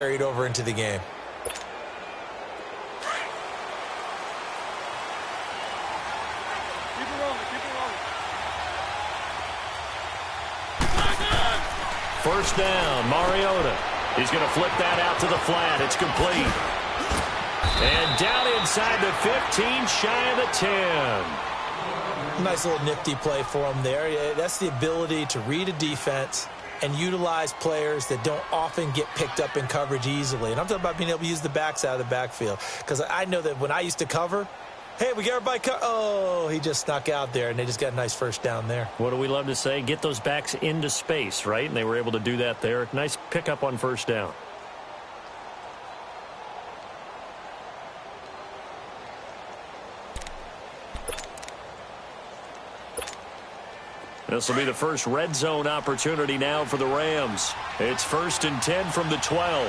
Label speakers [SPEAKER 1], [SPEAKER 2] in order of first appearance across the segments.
[SPEAKER 1] carried over into the game.
[SPEAKER 2] First down, Mariota. He's going to flip that out to the flat. It's complete. And down inside the 15, shy of the 10.
[SPEAKER 1] Nice little nifty play for him there. Yeah, that's the ability to read a defense and utilize players that don't often get picked up in coverage easily. And I'm talking about being able to use the backs out of the backfield. Because I know that when I used to cover, hey, we got everybody oh, he just snuck out there, and they just got a nice first down there.
[SPEAKER 2] What do we love to say? Get those backs into space, right? And they were able to do that there. Nice pickup on first down. This will be the first red zone opportunity now for the Rams. It's 1st and 10 from the 12.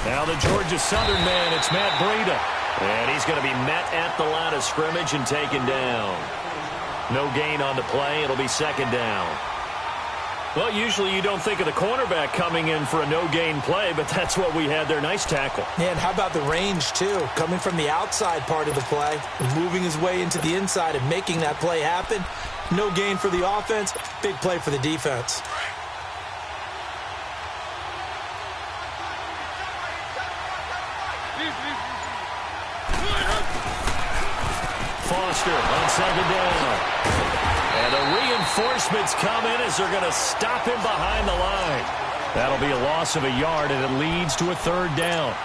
[SPEAKER 2] Now the Georgia Southern man, it's Matt Breida. And he's going to be met at the line of scrimmage and taken down. No gain on the play. It'll be 2nd down. Well, usually you don't think of the cornerback coming in for a no-gain play, but that's what we had there. Nice tackle.
[SPEAKER 1] Yeah, and how about the range, too? Coming from the outside part of the play, moving his way into the inside and making that play happen. No gain for the offense. Big play for the defense.
[SPEAKER 2] Foster on 2nd down. And the reinforcements come in as they're going to stop him behind the line. That'll be a loss of a yard, and it leads to a 3rd down.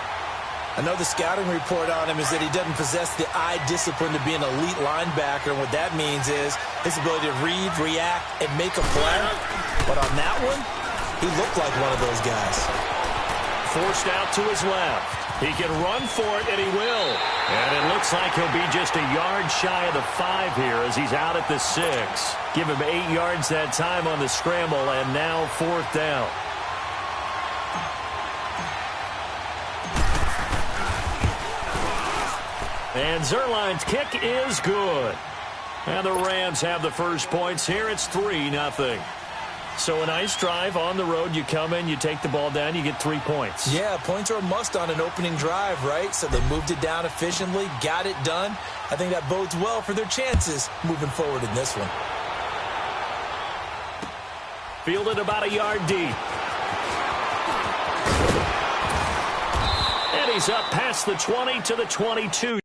[SPEAKER 1] I know the scouting report on him is that he doesn't possess the eye discipline to be an elite linebacker. And what that means is his ability to read, react, and make a play. But on that one, he looked like one of those guys.
[SPEAKER 2] Forced out to his left. He can run for it, and he will. And it looks like he'll be just a yard shy of the 5 here as he's out at the 6. Give him 8 yards that time on the scramble, and now 4th down. And Zerline's kick is good. And the Rams have the first points here. It's 3-0. So a nice drive on the road. You come in, you take the ball down, you get 3 points.
[SPEAKER 1] Yeah, points are a must on an opening drive, right? So they moved it down efficiently, got it done. I think that bodes well for their chances moving forward in this one.
[SPEAKER 2] Fielded about a yard deep. And he's up past the 20 to the 22.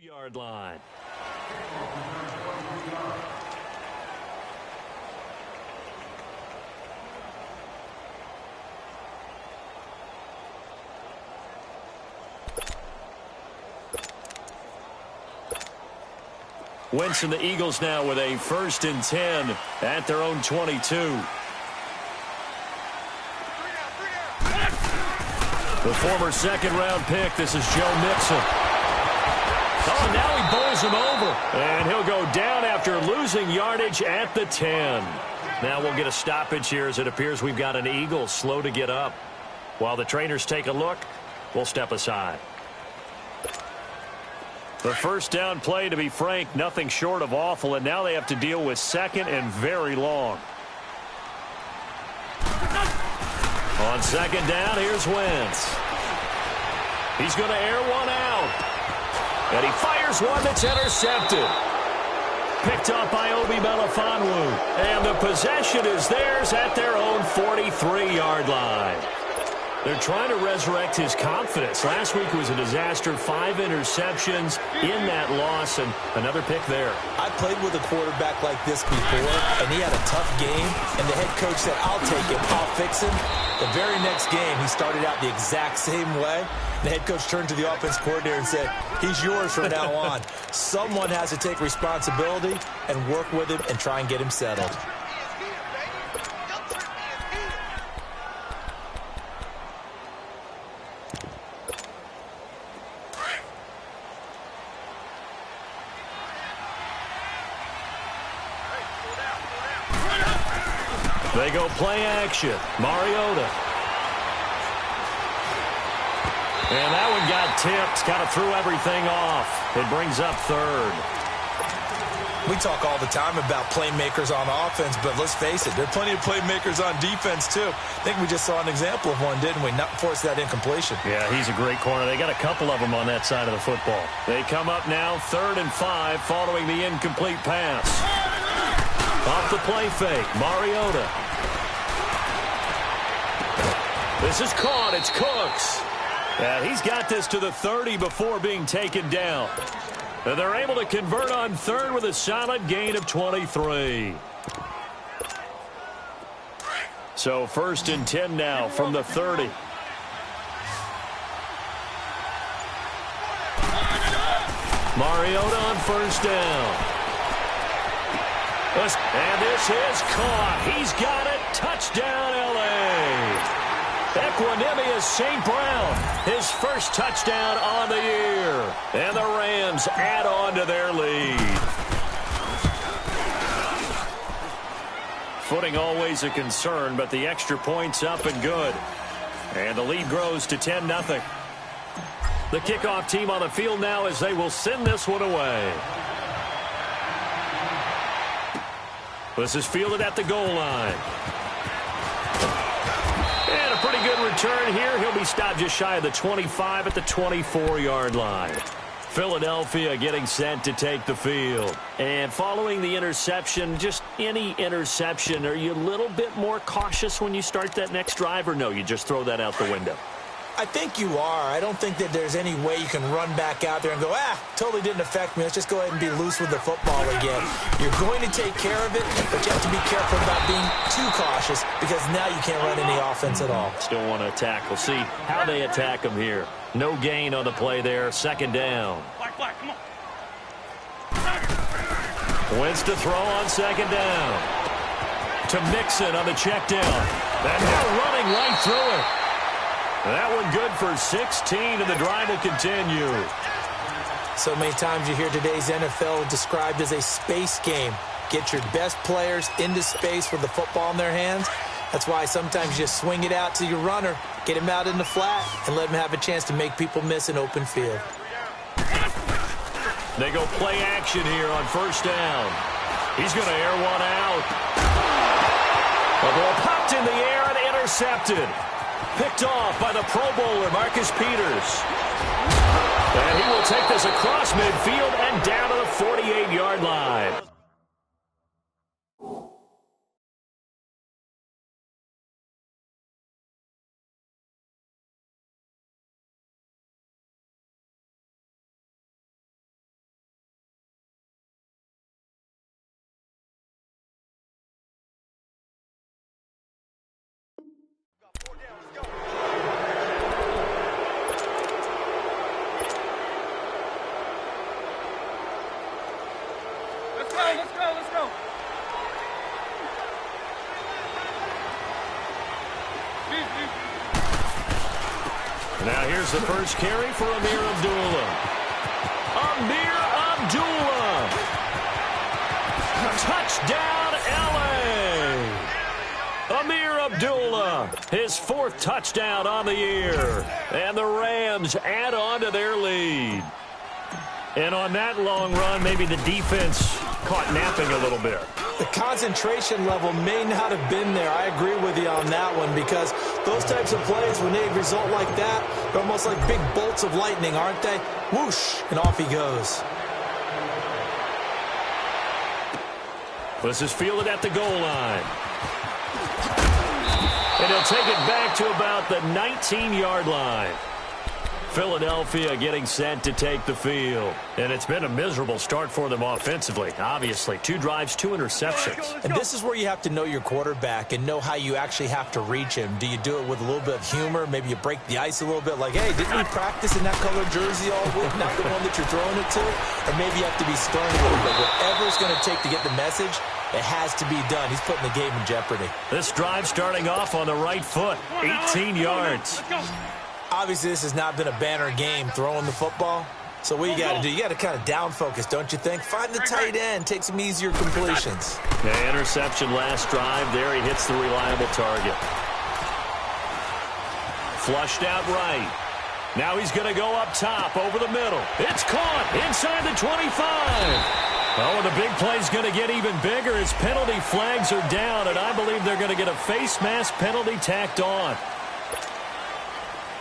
[SPEAKER 2] Yard line. Wentz and the Eagles now with a 1st and 10 at their own 22. The former 2nd-round pick, this is Joe Mixon. Oh, now he bowls him over. And he'll go down after losing yardage at the 10. Now we'll get a stoppage here as it appears we've got an Eagle slow to get up. While the trainers take a look, we'll step aside. The first down play, to be frank, nothing short of awful. And now they have to deal with 2nd and very long. On 2nd down, here's Wentz. He's going to air one out. And he fires one that's intercepted. Picked up by Obi Melifonwu. And the possession is theirs at their own 43-yard line. They're trying to resurrect his confidence. Last week was a disaster. 5 interceptions in that loss, and another pick there.
[SPEAKER 1] I played with a quarterback like this before, and he had a tough game, and the head coach said, I'll take him, I'll fix him. The very next game, he started out the exact same way. The head coach turned to the offense coordinator and said, he's yours from now on. Someone has to take responsibility and work with him and try and get him settled.
[SPEAKER 2] They go play action. Mariota. And that one got tipped. Kind of threw everything off. It brings up third.
[SPEAKER 1] We talk all the time about playmakers on offense, but let's face it, there are plenty of playmakers on defense, too. I think we just saw an example of one, didn't we? Not force that incompletion.
[SPEAKER 2] Yeah, he's a great corner. They got a couple of them on that side of the football. They come up now 3rd and 5 following the incomplete pass. Off the play fake, Mariota. This is caught. It's Cooks. And he's got this to the 30 before being taken down. And they're able to convert on 3rd with a solid gain of 23. So 1st and 10 now from the 30. Mariota on 1st down. And this is caught. He's got it. Touchdown, L.A. Equanimous St. Brown, his first touchdown on the year. And the Rams add on to their lead. Footing always a concern, but the extra point's up and good. And the lead grows to 10-0. The kickoff team on the field now as they will send this one away. This is fielded at the goal line. And a pretty good return here. He'll be stopped just shy of the 25 at the 24-yard line. Philadelphia getting set to take the field. And following the interception, just any interception, are you a little bit more cautious when you start that next drive, or no, you just throw that out the window?
[SPEAKER 1] I think you are. I don't think that there's any way you can run back out there and go, totally didn't affect me. Let's just go ahead and be loose with the football again. You're going to take care of it, but you have to be careful about being too cautious because now you can't run any offense at all.
[SPEAKER 2] Still want to attack. We'll see how they attack them here. No gain on the play there. 2nd down.
[SPEAKER 3] Come on.
[SPEAKER 2] Wentz to throw on 2nd down. To Mixon on the check down. And they're running right through it. That one good for 16, and the drive will continue.
[SPEAKER 1] So many times you hear today's NFL described as a space game. Get your best players into space with the football in their hands. That's why sometimes you just swing it out to your runner, get him out in the flat, and let him have a chance to make people miss an open field.
[SPEAKER 2] They go play action here on 1st down. He's going to air one out. The ball popped in the air and intercepted. Picked off by the Pro Bowler, Marcus Peters. And he will take this across midfield and down to the 48-yard line.
[SPEAKER 3] Let's go.
[SPEAKER 2] Now here's the first carry for Amir Abdullah. Amir Abdullah. Touchdown, L.A. Amir Abdullah, his 4th touchdown on the year. And the Rams add on to their lead. And on that long run, maybe the defense caught napping a little bit.
[SPEAKER 1] The concentration level may not have been there. I agree with you on that one because those types of plays, when they result like that, they're almost like big bolts of lightning, aren't they? Whoosh, and off he goes. This
[SPEAKER 2] is fielded at the goal line. And he'll take it back to about the 19-yard line. Philadelphia getting set to take the field. And it's been a miserable start for them offensively, obviously. 2 drives, 2 interceptions.
[SPEAKER 1] And this is where you have to know your quarterback and know how you actually have to reach him. Do you do it with a little bit of humor? Maybe you break the ice a little bit like, hey, didn't we practice in that colored jersey all week? Not the one that you're throwing it to? Or maybe you have to be stern a little bit. Whatever it's going to take to get the message, it has to be done. He's putting the game in jeopardy.
[SPEAKER 2] This drive starting off on the right foot, 18 yards.
[SPEAKER 1] Obviously, this has not been a banner game throwing the football. So what you got to do, you got to kind of down focus, don't you think? Find the tight end, take some easier completions.
[SPEAKER 2] Yeah, interception last drive. There he hits the reliable target. Flushed out right. Now he's going to go up top over the middle. It's caught inside the 25. Oh, and the big play's going to get even bigger as penalty flags are down, and I believe they're going to get a face mask penalty tacked on.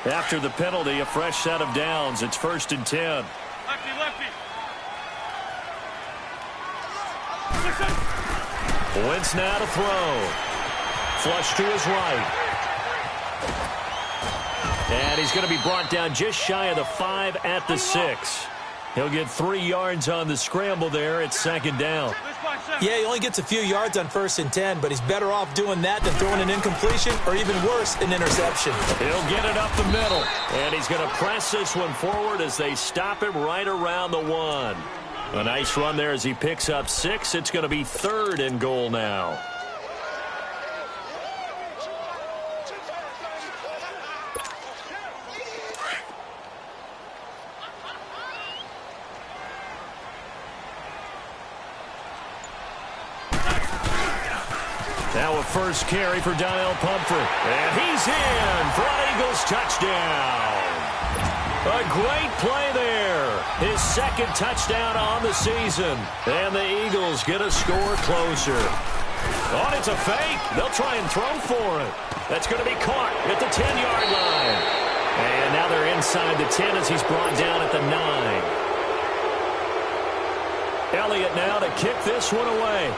[SPEAKER 2] After the penalty, a fresh set of downs. It's 1st and 10.
[SPEAKER 3] Lefty.
[SPEAKER 2] Wentz now to throw. Flush to his right. And he's going to be brought down just shy of the 5 at the 6. He'll get 3 yards on the scramble there. It's 2nd down.
[SPEAKER 1] Yeah, he only gets a few yards on 1st and 10, but he's better off doing that than throwing an incompletion or even worse, an interception.
[SPEAKER 2] He'll get it up the middle, and he's going to press this one forward as they stop him right around the 1. A nice run there as he picks up 6. It's going to be 3rd and goal now. Now a first carry for Donnell Pumphrey. And he's in for an Eagles touchdown. A great play there. His 2nd touchdown on the season. And the Eagles get a score closer. Oh, it's a fake. They'll try and throw for it. That's going to be caught at the 10-yard line. And now they're inside the 10 as he's brought down at the 9. Elliott now to kick this one away.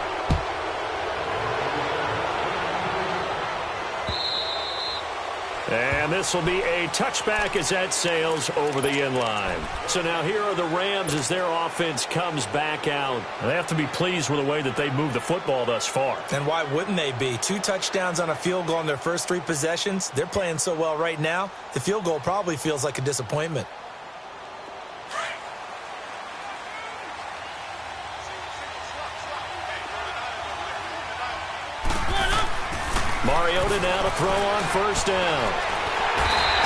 [SPEAKER 2] And this will be a touchback as that sails over the end line. So now here are the Rams as their offense comes back out. They have to be pleased with the way that they moved the football thus far.
[SPEAKER 1] And why wouldn't they be? 2 touchdowns on a field goal in their first 3 possessions. They're playing so well right now, the field goal probably feels like a disappointment.
[SPEAKER 2] Mariota now to throw on 1st down.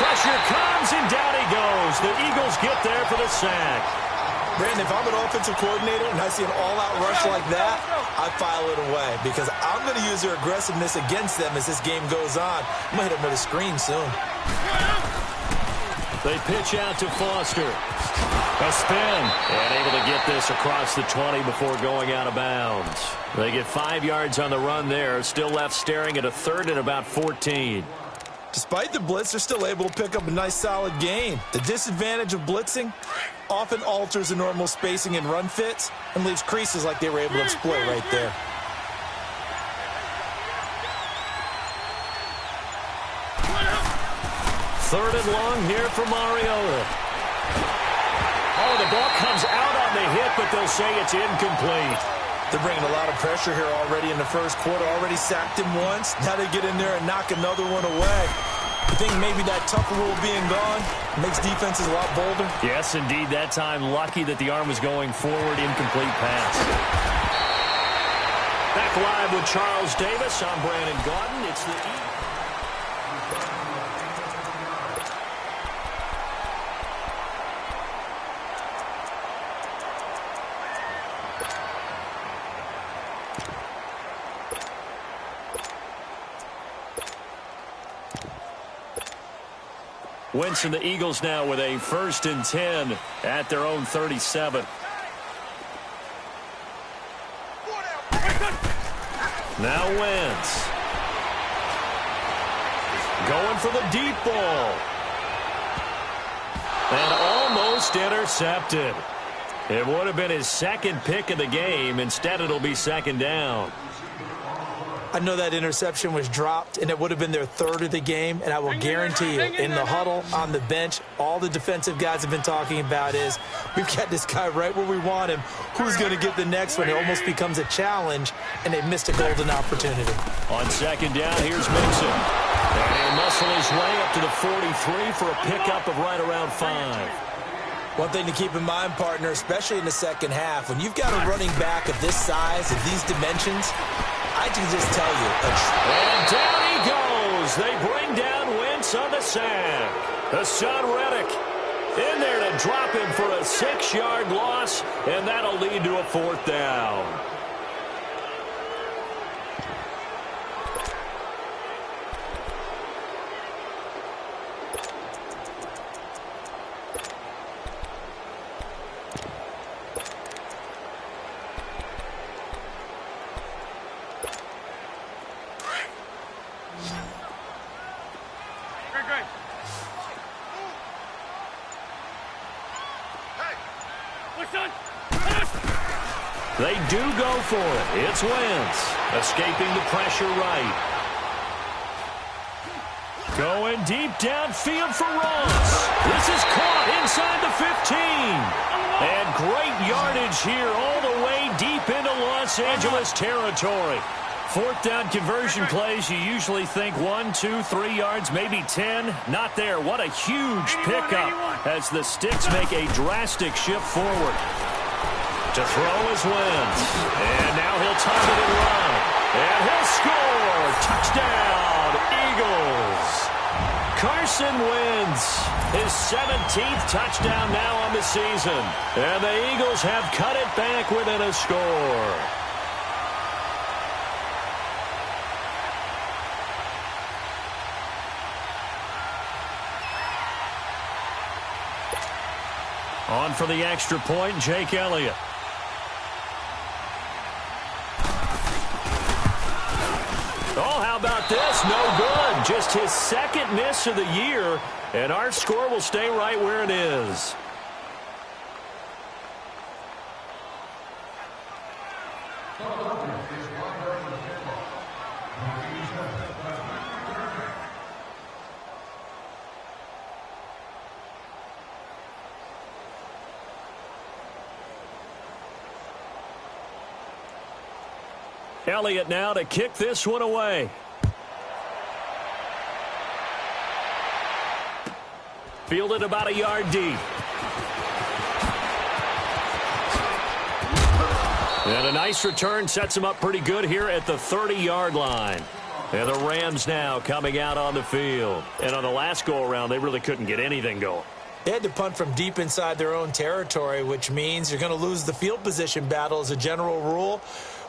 [SPEAKER 2] Pressure comes, and down he goes. The Eagles get there for the sack.
[SPEAKER 1] Brandon, if I'm an offensive coordinator and I see an all-out rush like that, I file it away because I'm going to use their aggressiveness against them as this game goes on. I'm going to hit them with a screen soon.
[SPEAKER 2] They pitch out to Foster. A spin. And able to get this across the 20 before going out of bounds. They get 5 yards on the run there. Still left staring at a 3rd and about 14.
[SPEAKER 1] Despite the blitz, they're still able to pick up a nice, solid gain. The disadvantage of blitzing often alters the normal spacing and run fits and leaves creases like they were able to exploit right there.
[SPEAKER 2] Third and long here for Mariota. Oh, the ball comes out on the hit, but they'll say it's incomplete.
[SPEAKER 1] They're bringing a lot of pressure here already in the first quarter. Already sacked him once. Now they get in there and knock another one away. I think maybe that tough rule being gone makes defenses a lot bolder.
[SPEAKER 2] Yes, indeed. That time, lucky that the arm was going forward. Incomplete pass. Back live with Charles Davis. I'm Brandon Gaudin. It's the Wentz and the Eagles now with a 1st and 10 at their own 37. Now Wentz. Going for the deep ball. And almost intercepted. It would have been his 2nd pick of the game. Instead, it'll be 2nd down.
[SPEAKER 1] I know that interception was dropped, and it would have been their third of the game, and I will guarantee you, in the huddle, on the bench, all the defensive guys have been talking about is, we've got this guy right where we want him. Who's going to get the next one? It almost becomes a challenge, and they missed a golden opportunity.
[SPEAKER 2] On second down, here's Mixon. And he'll muscle his way up to the 43 for a pickup of right around 5.
[SPEAKER 1] One thing to keep in mind, partner, especially in the second half, when you've got a running back of this size, of these dimensions, I can just tell you.
[SPEAKER 2] And down he goes. They bring down Wentz on the sack. Hassan Reddick in there to drop him for a 6-yard loss, and that'll lead to a 4th down. They do go for it. It's Wentz escaping the pressure right. Going deep downfield for Ross. This is caught inside the 15. And great yardage here all the way deep into Los Angeles territory. 4th down conversion plays, you usually think 1, 2, 3 yards, maybe 10. Not there. What a huge pickup as the Sticks make a drastic shift forward. To throw is Wentz. And now he'll target and run. And he'll score. Touchdown, Eagles. Carson Wentz, his 17th touchdown now on the season. And the Eagles have cut it back within a score. On for the extra point, Jake Elliott. Oh, how about this? No good. Just his 2nd miss of the year, and our score will stay right where it is. Elliott now to kick this one away. Fielded about a yard deep. And a nice return sets him up pretty good here at the 30-yard line. And the Rams now coming out on the field. And on the last go-around, they really couldn't get anything going.
[SPEAKER 1] They had to punt from deep inside their own territory, which means you're going to lose the field position battle as a general rule.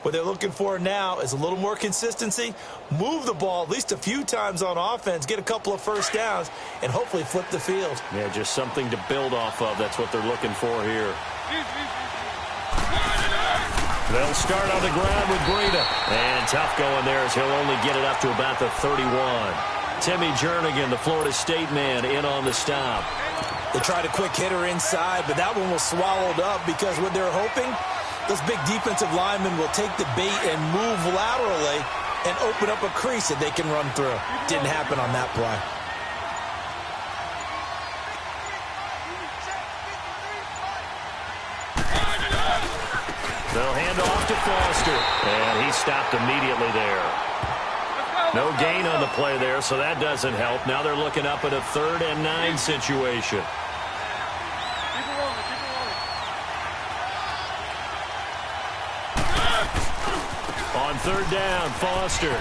[SPEAKER 1] What they're looking for now is a little more consistency, move the ball at least a few times on offense, get a couple of first downs, and hopefully flip the field.
[SPEAKER 2] Yeah, just something to build off of. That's what they're looking for here. They'll start on the ground with Breida. And tough going there as he'll only get it up to about the 31. Timmy Jernigan, the Florida State man, in on the stop.
[SPEAKER 1] They tried a quick hitter inside, but that one was swallowed up because what they're hoping, those big defensive linemen will take the bait and move laterally and open up a crease that they can run through. Didn't happen on that play.
[SPEAKER 2] They'll hand off to Foster, and he stopped immediately there. No gain on the play there, so that doesn't help. Now they're looking up at a 3rd and 9 situation. On 3rd down, Foster.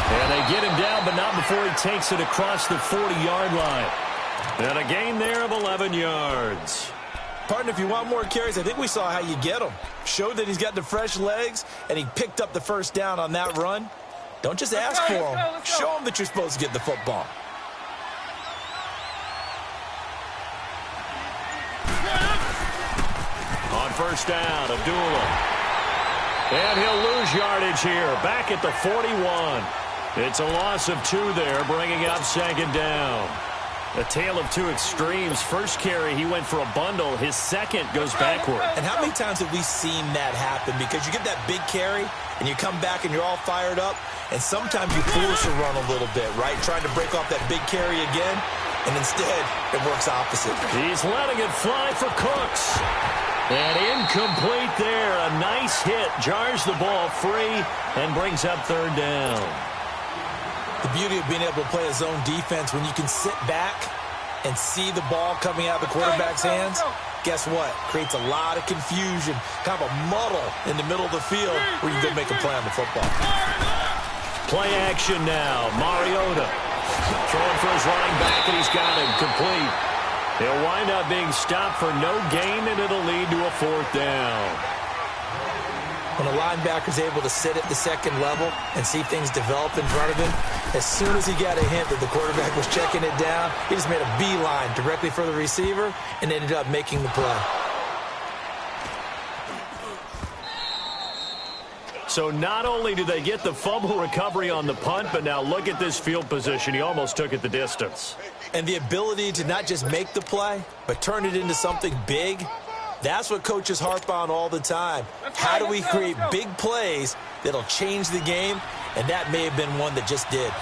[SPEAKER 2] And they get him down, but not before he takes it across the 40-yard line. And a gain there of 11 yards.
[SPEAKER 1] Partner, if you want more carries, I think we saw how you get them. Showed that he's got the fresh legs, and he picked up the first down on that run. Don't just ask for him. Show him that you're supposed to get the football.
[SPEAKER 2] On 1st down, Abdullah. And he'll lose yardage here, back at the 41. It's a loss of 2 there, bringing up 2nd down. A tale of two extremes. First carry, he went for a bundle. His second goes backward.
[SPEAKER 1] And how many times have we seen that happen? Because you get that big carry, and you come back and you're all fired up, and sometimes you force a run a little bit, right? Trying to break off that big carry again, and instead it works opposite.
[SPEAKER 2] He's letting it fly for Cooks. And incomplete there. A nice hit. Jars the ball free and brings up third down.
[SPEAKER 1] The beauty of being able to play a zone defense, when you can sit back and see the ball coming out of the quarterback's hands, guess what? Creates a lot of confusion, kind of a muddle in the middle of the field where you can go make a play on the football.
[SPEAKER 2] Play action now. Mariota throwing for his running back, and he's got him complete. He'll wind up being stopped for no gain, and it'll lead to a fourth down.
[SPEAKER 1] When a linebacker's able to sit at the second level and see things develop in front of him, as soon as he got a hint that the quarterback was checking it down, he just made a beeline directly for the receiver and ended up making the play.
[SPEAKER 2] So not only do they get the fumble recovery on the punt, but now look at this field position. He almost took it the distance.
[SPEAKER 1] And the ability to not just make the play, but turn it into something big, that's what coaches harp on all the time. How do we create big plays that'll change the game? And that may have been one that just did.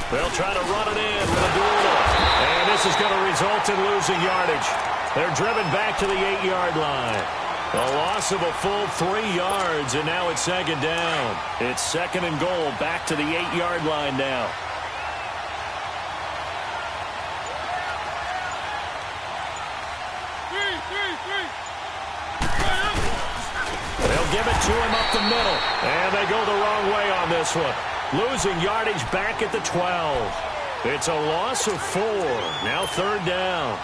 [SPEAKER 2] They'll try to run it in with a duel. And this is going to result in losing yardage. They're driven back to the 8-yard line. A loss of a full 3 yards, and now it's second down. It's second and goal, back to the 8-yard line now. They'll give it to him up the middle, and they go the wrong way on this one. Losing yardage back at the 12. It's a loss of 4. Now third down.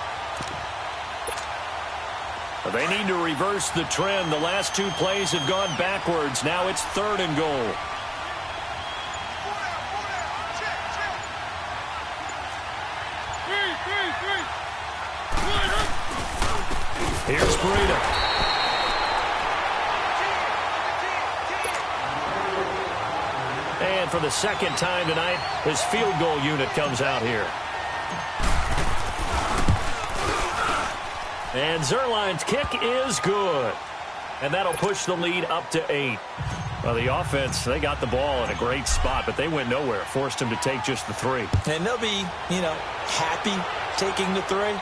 [SPEAKER 2] They need to reverse the trend. The last 2 plays have gone backwards. Now it's third and goal. Here's Breida. And for the second time tonight, his field goal unit comes out here. And Zerline's kick is good. And that'll push the lead up to 8. Well, the offense, they got the ball in a great spot, but they went nowhere. Forced him to take just the 3.
[SPEAKER 1] And they'll be, happy taking the 3.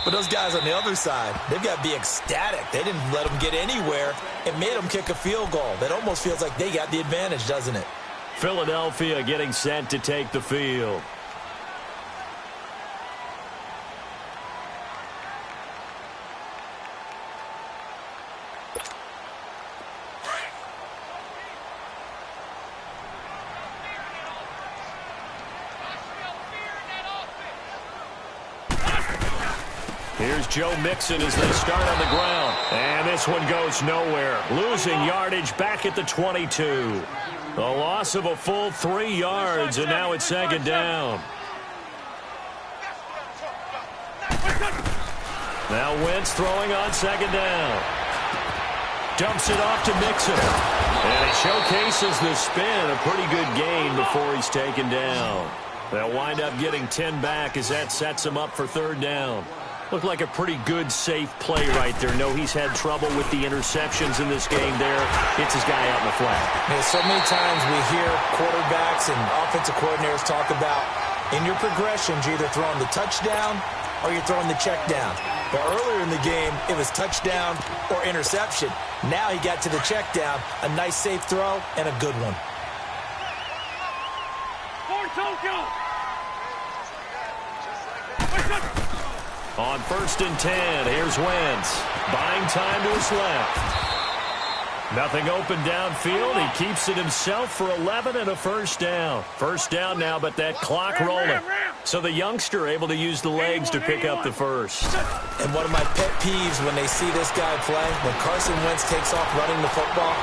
[SPEAKER 1] But those guys on the other side, they've got to be ecstatic. They didn't let them get anywhere. It made them kick a field goal. That almost feels like they got the advantage, doesn't it?
[SPEAKER 2] Philadelphia getting set to take the field. Here's Joe Mixon as they start on the ground. And this one goes nowhere. Losing yardage back at the 22. A loss of a full 3 yards, and now it's second down. Now Wentz throwing on second down. Dumps it off to Mixon. And it showcases the spin. A pretty good gain before he's taken down. They'll wind up getting 10 back as that sets him up for third down. Looked like a pretty good, safe play right there. No, he's had trouble with the interceptions in this game there. Gets his guy out in the flat.
[SPEAKER 1] Man, so many times we hear quarterbacks and offensive coordinators talk about in your progressions, you're either throwing the touchdown or you're throwing the check down. But earlier in the game, it was touchdown or interception. Now he got to the check down, a nice safe throw, and a good one.
[SPEAKER 2] On 1st and 10, here's Wentz. Buying time to his left. Nothing open downfield. He keeps it himself for 11 and a first down. First down now, but that clock rolling. So the youngster able to use the legs to pick up the first.
[SPEAKER 1] And one of my pet peeves when they see this guy play, when Carson Wentz takes off running the football,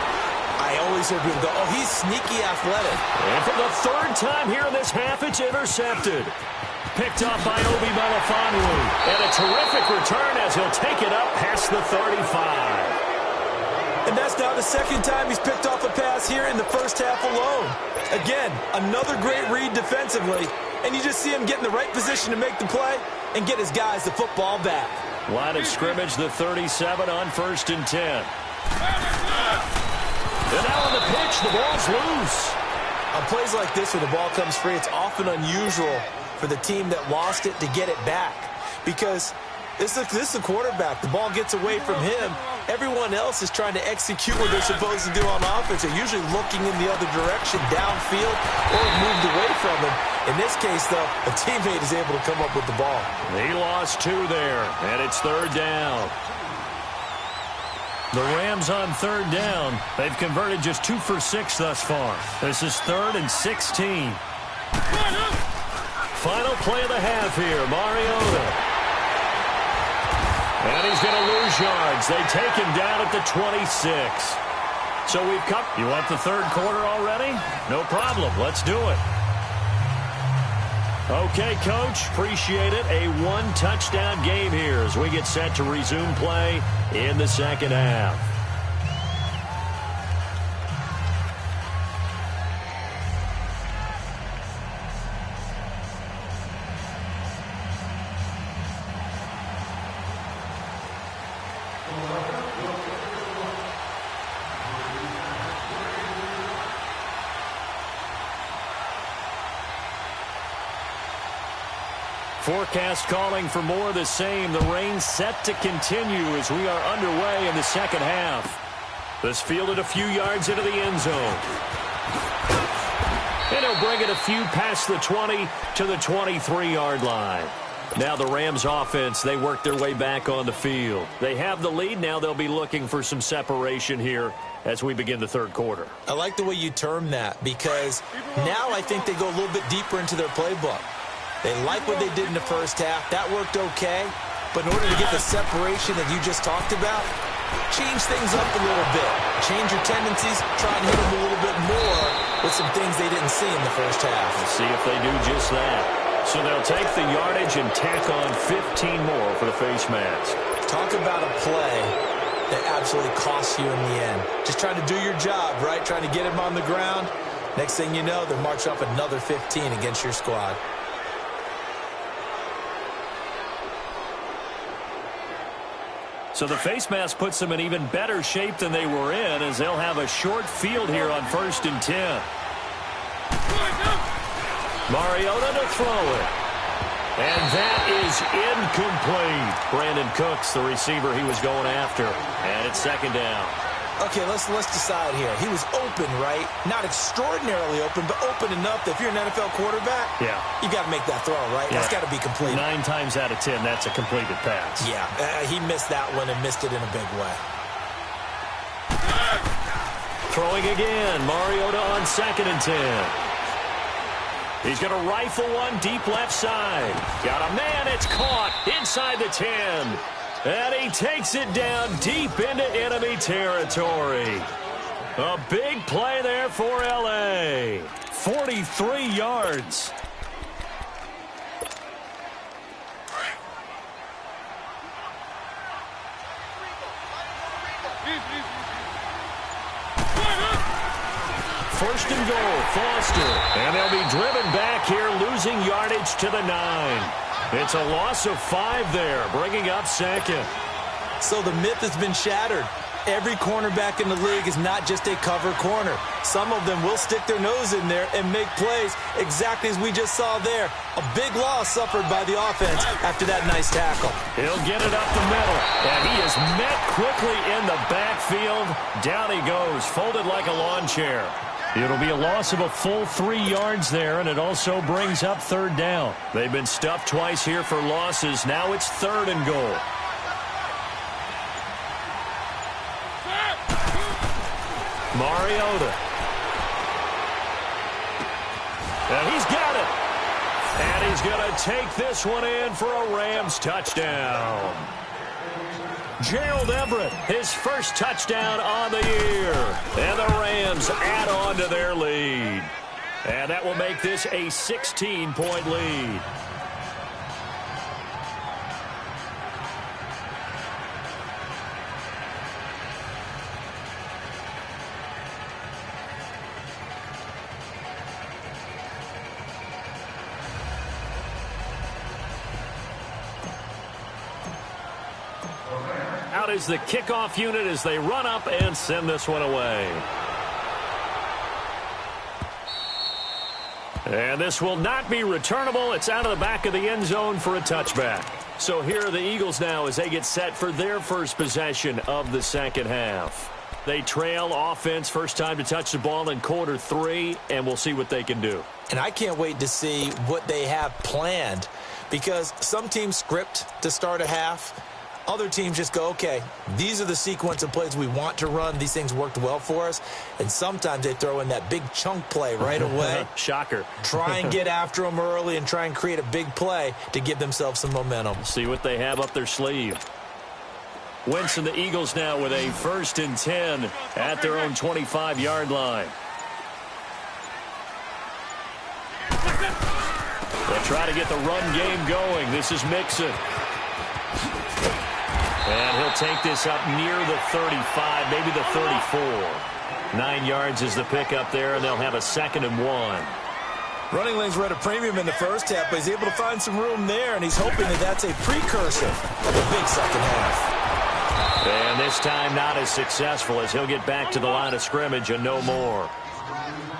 [SPEAKER 1] I always hear people go, oh, he's sneaky athletic.
[SPEAKER 2] And for the third time here in this half, it's intercepted. Picked off by Obi Melifonwu. And a terrific return as he'll take it up past the 35.
[SPEAKER 1] And that's now the second time he's picked off a pass here in the first half alone. Again, another great read defensively, and you just see him get in the right position to make the play and get his guys the football back.
[SPEAKER 2] Line of scrimmage, the 37 on 1st and 10. And now on the pitch, the ball's loose.
[SPEAKER 1] On plays like this where the ball comes free, it's often unusual for the team that lost it to get it back because this is the quarterback. The ball gets away from him. Everyone else is trying to execute what they're supposed to do on offense. They're usually looking in the other direction, downfield, or moved away from him. In this case, though, a teammate is able to come up with the ball.
[SPEAKER 2] He lost 2 there, and it's 3rd down. The Rams on 3rd down. They've converted just 2 for 6 thus far. This is 3rd and 16. Final play of the half here, Mariota. And he's going to lose yards. They take him down at the 26. So we've come. You want the 3rd quarter already? No problem. Let's do it. Okay, Coach. Appreciate it. A 1-touchdown game here as we get set to resume play in the second half. Forecast calling for more of the same. The rain set to continue as we are underway in the second half. This fielded a few yards into the end zone. And he'll bring it a few past the 20 to the 23-yard line. Now the Rams offense, they work their way back on the field. They have the lead. Now they'll be looking for some separation here as we begin the 3rd quarter.
[SPEAKER 1] I like the way you term that because now I think they go a little bit deeper into their playbook. They like what they did in the first half. That worked okay. But in order to get the separation that you just talked about, change things up a little bit. Change your tendencies. Try and hit them a little bit more with some things they didn't see in the first half.
[SPEAKER 2] Let's see if they do just that. So they'll take the yardage and tack on 15 more for the face mask.
[SPEAKER 1] Talk about a play that absolutely costs you in the end. Just trying to do your job, right? Trying to get him on the ground. Next thing you know, they're marching up another 15 against your squad.
[SPEAKER 2] So the face mask puts them in even better shape than they were in as they'll have a short field here on 1st and 10. Mariota to throw it. And that is incomplete. Brandon Cooks, the receiver he was going after. And it's 2nd down.
[SPEAKER 1] Okay, let's decide here. He was open, right? Not extraordinarily open, but open enough that if you're an NFL quarterback, you got to make that throw, right?
[SPEAKER 2] Yeah.
[SPEAKER 1] That's got to be complete.
[SPEAKER 2] 9 times out of 10, that's a completed pass.
[SPEAKER 1] Yeah, he missed that one and missed it in a big way.
[SPEAKER 2] Throwing again, Mariota on 2nd and 10. He's going to rifle one deep left side. Got a man, it's caught inside the 10. And he takes it down deep into enemy territory. A big play there for L.A. 43 yards. First and goal, Foster. And they'll be driven back here, losing yardage to the 9. It's a loss of 5 there, bringing up 2nd.
[SPEAKER 1] So the myth has been shattered. Every cornerback in the league is not just a cover corner. Some of them will stick their nose in there and make plays exactly as we just saw there. A big loss suffered by the offense after that nice tackle.
[SPEAKER 2] He'll get it up the middle, and he is met quickly in the backfield. Down he goes, folded like a lawn chair. It'll be a loss of a full 3 yards there, and it also brings up 3rd down. They've been stuffed twice here for losses. Now it's 3rd and goal. Mariota. And he's got it. And he's going to take this one in for a Rams touchdown. Gerald Everett, his first touchdown on the year. And the Rams add on to their lead. And that will make this a 16-point lead. is the kickoff unit as they run up and send this one away. And this will not be returnable. It's out of the back of the end zone for a touchback. So here are the Eagles now as they get set for their first possession of the second half. They trail offense, first time to touch the ball in quarter 3, and we'll see what they can do.
[SPEAKER 1] And I can't wait to see what they have planned, because some teams script to start a half. Other teams just go, okay, these are the sequence of plays we want to run. These things worked well for us. And sometimes they throw in that big chunk play right away.
[SPEAKER 2] Shocker.
[SPEAKER 1] Try and get after them early and try and create a big play to give themselves some momentum.
[SPEAKER 2] See what they have up their sleeve. Wentz and the Eagles now with a 1st and 10 at their own 25-yard line. They'll try to get the run game going. This is Mixon. And he'll take this up near the 35, maybe the 34. 9 yards is the pickup there, and they'll have a 2nd and 1.
[SPEAKER 1] Running lanes were at a premium in the first half, but he's able to find some room there, and he's hoping that that's a precursor of a big second half.
[SPEAKER 2] And this time not as successful as he'll get back to the line of scrimmage and no more.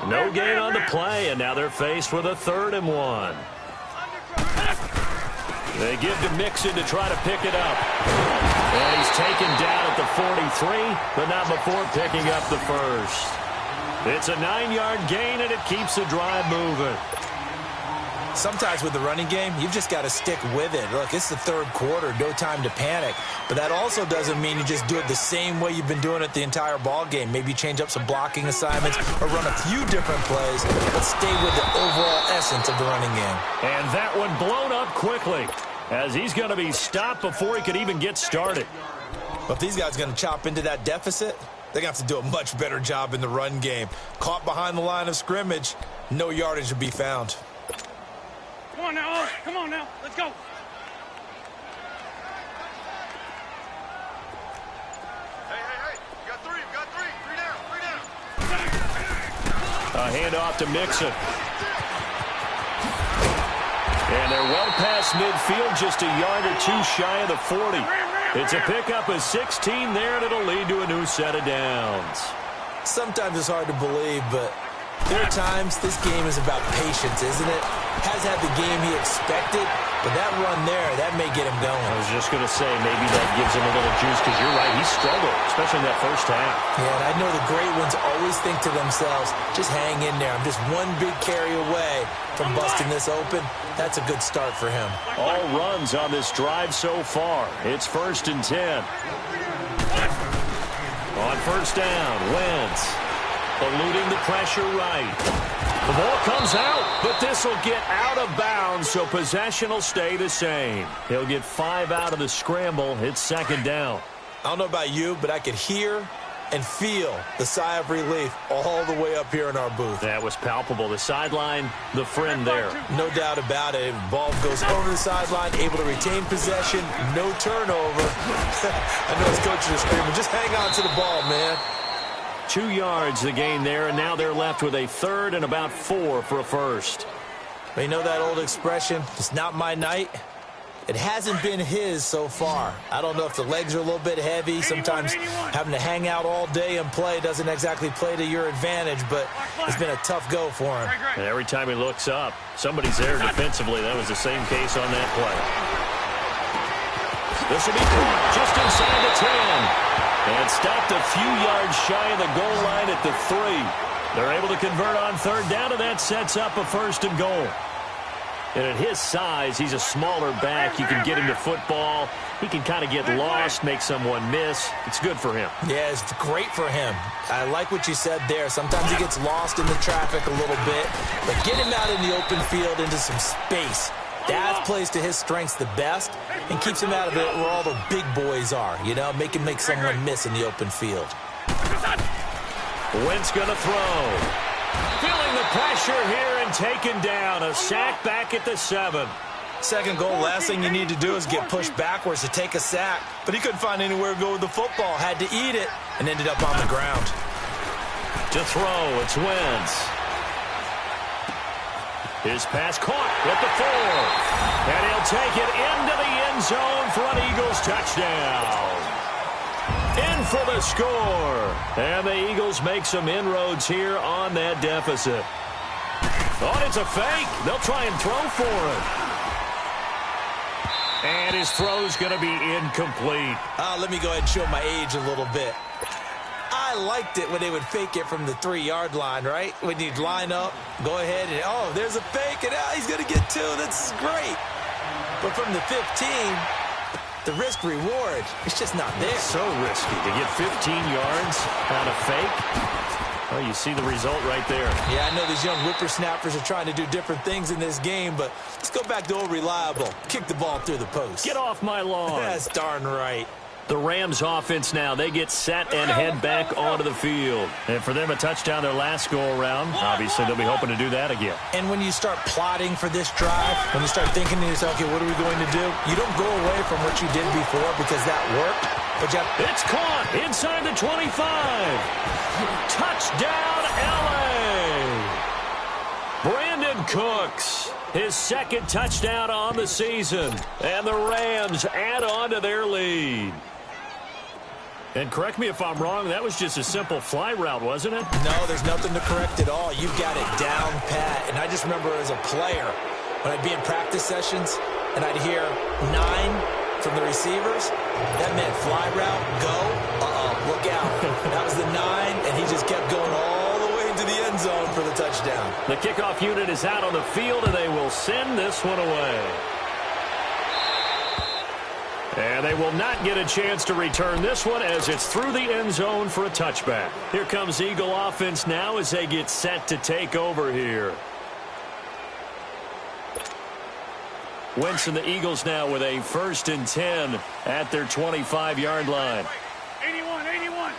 [SPEAKER 2] No gain on the play, and now they're faced with a 3rd and 1. They give to Mixon to try to pick it up. And he's taken down at the 43, but not before picking up the first. It's a 9-yard gain, and it keeps the drive moving.
[SPEAKER 1] Sometimes with the running game, you've just got to stick with it. Look, it's the 3rd quarter, no time to panic. But that also doesn't mean you just do it the same way you've been doing it the entire ball game. Maybe change up some blocking assignments or run a few different plays, but stay with the overall essence of the running game.
[SPEAKER 2] And that one blown up quickly, as he's going to be stopped before he could even get started.
[SPEAKER 1] But if these guys are going to chop into that deficit, they're going to have to do a much better job in the run game. Caught behind the line of scrimmage, no yardage to be found.
[SPEAKER 3] Come on now, come on now, let's go.
[SPEAKER 4] Hey, you got 3 down.
[SPEAKER 2] A handoff to Mixon. And they're well past midfield, just a yard or 2 shy of the 40. It's a pickup of 16 there, and it'll lead to a new set of downs.
[SPEAKER 1] Sometimes it's hard to believe, but there are times this game is about patience, isn't it? Has had the game he expected, but that run there, that may get him going.
[SPEAKER 2] I was just going to say, maybe that gives him a little juice, because you're right, he struggled, especially in that first half.
[SPEAKER 1] Yeah, and I know the great ones always think to themselves, just hang in there. I'm just one big carry away from busting this open. That's a good start for him.
[SPEAKER 2] All runs on this drive so far. It's 1st and 10. On 1st down, Wentz eluding the pressure right. The ball comes out, but this will get out of bounds, so possession will stay the same. He'll get 5 out of the scramble. It's 2nd down.
[SPEAKER 1] I don't know about you, but I could hear and feel the sigh of relief all the way up here in our booth.
[SPEAKER 2] That was palpable. The sideline, the friend there.
[SPEAKER 1] No doubt about it. Ball goes over the sideline, able to retain possession, no turnover. I know his coach is screaming, just hang on to the ball, man.
[SPEAKER 2] 2 yards the gain there, and now they're left with a 3rd and about 4 for a first.
[SPEAKER 1] You know that old expression, it's not my night? It hasn't been his so far. I don't know if the legs are a little bit heavy. Sometimes having to hang out all day and play doesn't exactly play to your advantage, but it's been a tough go for him.
[SPEAKER 2] And every time he looks up, somebody's there defensively. That was the same case on that play. This will be caught just inside the 10. And stopped a few yards shy of the goal line at the 3. They're able to convert on 3rd down, and that sets up a 1st and goal. And at his size, he's a smaller back. You can get him to football. He can kind of get lost, make someone miss. It's good for him.
[SPEAKER 1] Yeah, it's great for him. I like what you said there. Sometimes he gets lost in the traffic a little bit, but get him out in the open field into some space. That plays to his strengths the best and keeps him out of it where all the big boys are, you know, make someone miss in the open field.
[SPEAKER 2] Wentz going to throw. Feeling the pressure here and taken down. A sack back at the 7.
[SPEAKER 1] 2nd goal, last thing you need to do is get pushed backwards to take a sack. But he couldn't find anywhere to go with the football, had to eat it, and ended up on the ground.
[SPEAKER 2] To throw, it's Wentz. His pass caught at the 4. And he'll take it into the end zone for an Eagles touchdown. In for the score. And the Eagles make some inroads here on that deficit. Oh, it's a fake. They'll try and throw for it. And his throw's going to be incomplete.
[SPEAKER 1] Let me go ahead and show my age a little bit. I liked it when they would fake it from the 3-yard line, right? When you'd line up, go ahead, and oh, there's a fake, and he's going to get 2. This is great. But from the 15, the risk-reward, it's just not there.
[SPEAKER 2] It's so risky to get 15 yards on a fake. Well, you see the result right there.
[SPEAKER 1] Yeah, I know these young whippersnappers are trying to do different things in this game, but let's go back to old reliable. Kick the ball through the post.
[SPEAKER 2] Get off my lawn.
[SPEAKER 1] That's darn right.
[SPEAKER 2] The Rams offense now, they get set and head back onto the field. And for them, a touchdown their last go-around. Obviously, they'll be hoping to do that again.
[SPEAKER 1] And when you start plotting for this drive, when you start thinking to yourself, okay, what are we going to do? You don't go away from what you did before because that worked. But
[SPEAKER 2] it's caught inside the 25. Touchdown, L.A. Brandon Cooks, his second touchdown on the season. And the Rams add on to their lead. And correct me if I'm wrong, that was just a simple fly route, wasn't it?
[SPEAKER 1] No, there's nothing to correct at all. You've got it down pat. And I just remember as a player, when I'd be in practice sessions, and I'd hear 9 from the receivers, that meant fly route, go, look out. That was the 9, and he just kept going all the way into the end zone for the touchdown.
[SPEAKER 2] The kickoff unit is out on the field, and they will send this one away. And they will not get a chance to return this one as it's through the end zone for a touchback. Here comes Eagle offense now as they get set to take over here. Wentz and the Eagles now with a 1st and 10 at their 25-yard line.
[SPEAKER 3] 81, 81.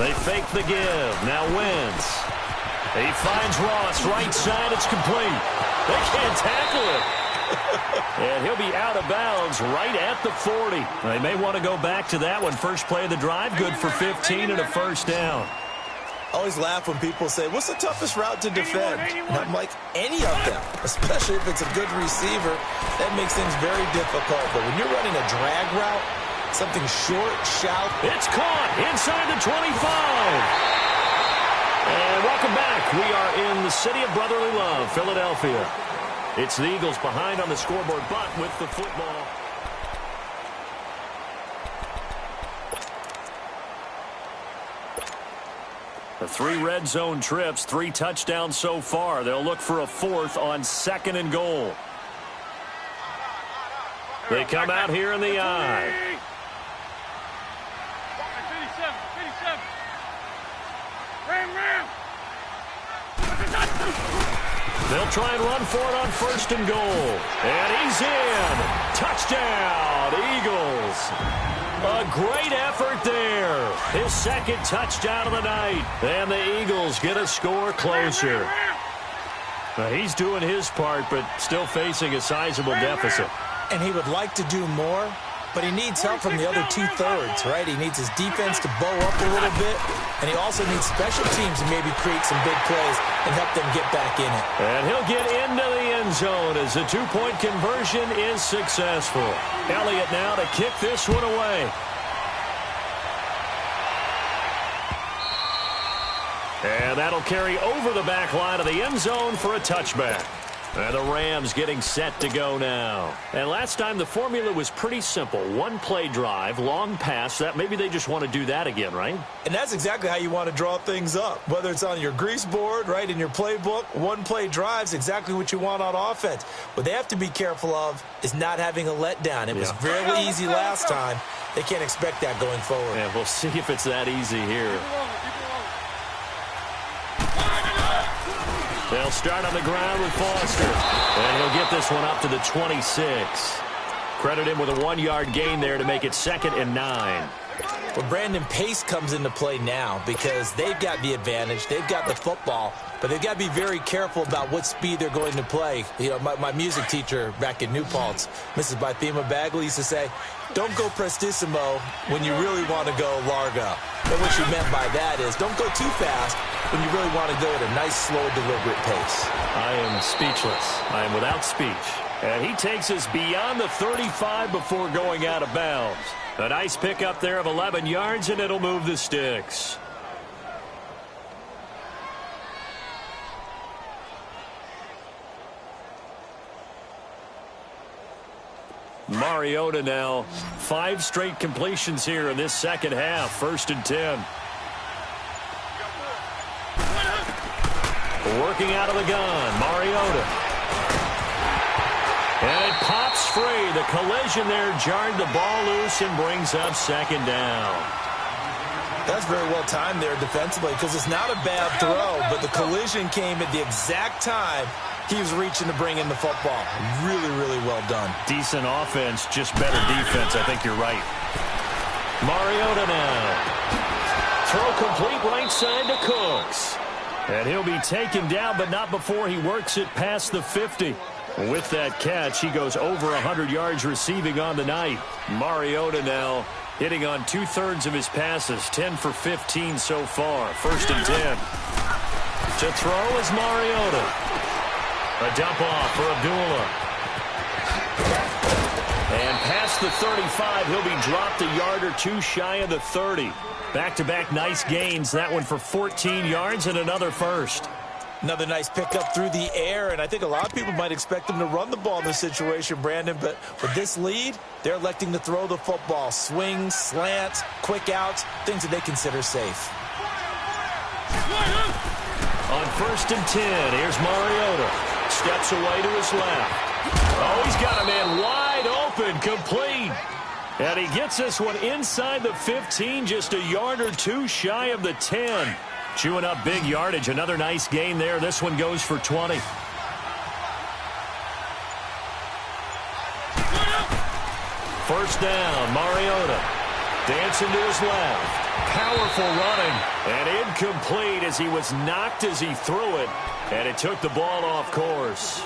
[SPEAKER 2] They fake the give. Now Wentz. He finds Ross. Right side. It's complete. They can't tackle it. And he'll be out of bounds right at the 40. They may want to go back to that one. First play of the drive. Good for 15 and a first down.
[SPEAKER 1] I always laugh when people say, what's the toughest route to defend? And I'm like, any of them, especially if it's a good receiver. That makes things very difficult. But when you're running a drag route, something short, shallow.
[SPEAKER 2] It's caught inside the 25. And welcome back. We are in the city of brotherly love, Philadelphia. It's the Eagles behind on the scoreboard, but with the football. The 3 red zone trips, 3 touchdowns so far. They'll look for a 4th on 2nd and goal. They come out here in the I.
[SPEAKER 3] 57, 57. Ram.
[SPEAKER 2] They'll try and run for it on 1st and goal. And he's in. Touchdown, Eagles. A great effort there. His 2nd touchdown of the night. And the Eagles get a score closer. He's doing his part, but still facing a sizable deficit.
[SPEAKER 1] And he would like to do more, but he needs help from the other 2/3, right? He needs his defense to bow up a little bit, and he also needs special teams to maybe create some big plays and help them get back in it.
[SPEAKER 2] And he'll get into the end zone as the 2-point conversion is successful. Elliott now to kick this one away. And that'll carry over the back line of the end zone for a touchback. And the Rams getting set to go now. And last time the formula was pretty simple. 1-play drive, long pass. That maybe they just want to do that again, right?
[SPEAKER 1] And that's exactly how you want to draw things up. Whether it's on your grease board, right, in your playbook, 1-play drive's exactly what you want on offense. What they have to be careful of is not having a letdown. It was really easy last time. They can't expect that going forward.
[SPEAKER 2] And we'll see if it's that easy here. They'll start on the ground with Foster. And he'll get this one up to the 26. Credit him with a 1-yard gain there to make it 2nd and 9.
[SPEAKER 1] Well, Brandon, pace comes into play now because they've got the advantage. They've got the football, but they've got to be very careful about what speed they're going to play. You know, my music teacher back in New Paltz, Mrs. Bythema Bagley, used to say, don't go prestissimo when you really want to go largo. And what she meant by that is don't go too fast when you really want to go at a nice, slow, deliberate pace.
[SPEAKER 2] I am speechless. I am without speech. And he takes us beyond the 35 before going out of bounds. A nice pickup there of 11 yards, and it'll move the sticks. Mariota now, 5 straight completions here in this second half. 1st and 10. Working out of the gun, Mariota. And it pops free. The collision there jarred the ball loose and brings up 2nd down.
[SPEAKER 1] That's very well timed there defensively because it's not a bad throw, but the collision came at the exact time he was reaching to bring in the football. Really, really well done.
[SPEAKER 2] Decent offense, just better defense. I think you're right. Mariota now. Throw complete right side to Cooks. And he'll be taken down, but not before he works it past the 50. With that catch, he goes over 100 yards receiving on the night. Mariota now hitting on 2/3 of his passes, 10 for 15 so far. 1st and 10. To throw is Mariota. A dump off for Abdullah. And past the 35, he'll be dropped a yard or two shy of the 30. Back-to-back nice gains. That one for 14 yards and another first.
[SPEAKER 1] Another nice pickup through the air, and I think a lot of people might expect them to run the ball in this situation, Brandon, but with this lead, they're electing to throw the football. Swings, slants, quick outs, things that they consider safe.
[SPEAKER 2] On 1st and 10, here's Mariota. Steps away to his left. Oh, he's got a man wide open, complete. And he gets this one inside the 15, just a yard or two shy of the 10. Chewing up big yardage. Another nice gain there. This one goes for 20. First down, Mariota. Dancing to his left. Powerful running. And incomplete as he was knocked as he threw it. And it took the ball off course.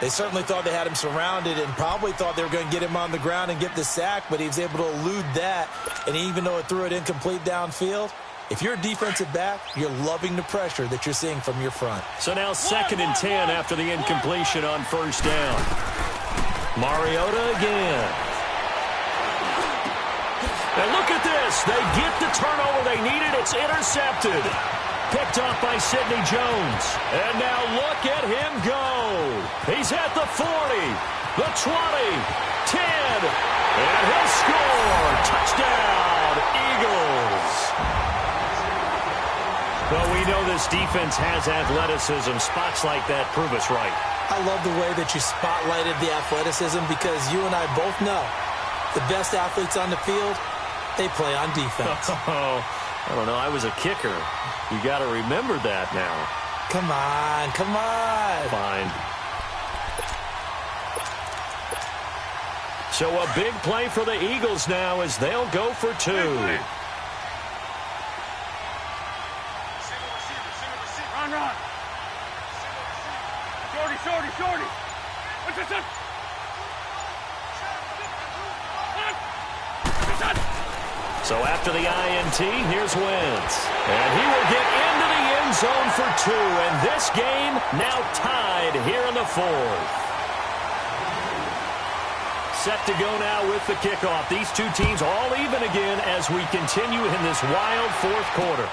[SPEAKER 1] They certainly thought they had him surrounded and probably thought they were going to get him on the ground and get the sack, but he was able to elude that. And even though it threw it incomplete downfield, if you're a defensive back, you're loving the pressure that you're seeing from your front.
[SPEAKER 2] So now 2nd and 10 after the incompletion on 1st down. Mariota again. And look at this. They get the turnover they needed. It's intercepted. Picked off by Sidney Jones. And now look at him go. He's at the 40, the 20, 10, and he'll score. Touchdown, Eagles. Well, we know this defense has athleticism. Spots like that prove us right.
[SPEAKER 1] I love the way that you spotlighted the athleticism because you and I both know the best athletes on the field, they play on defense.
[SPEAKER 2] Oh, I don't know. I was a kicker. You got to remember that now.
[SPEAKER 1] Come on, come on.
[SPEAKER 2] Fine. So a big play for the Eagles now as they'll go for 2.
[SPEAKER 3] Run. Shorty. What's this?
[SPEAKER 2] So after the INT, here's Wentz. And he will get into the end zone for 2. And this game now tied here in the 4th. Set to go now with the kickoff. These two teams all even again as we continue in this wild 4th quarter.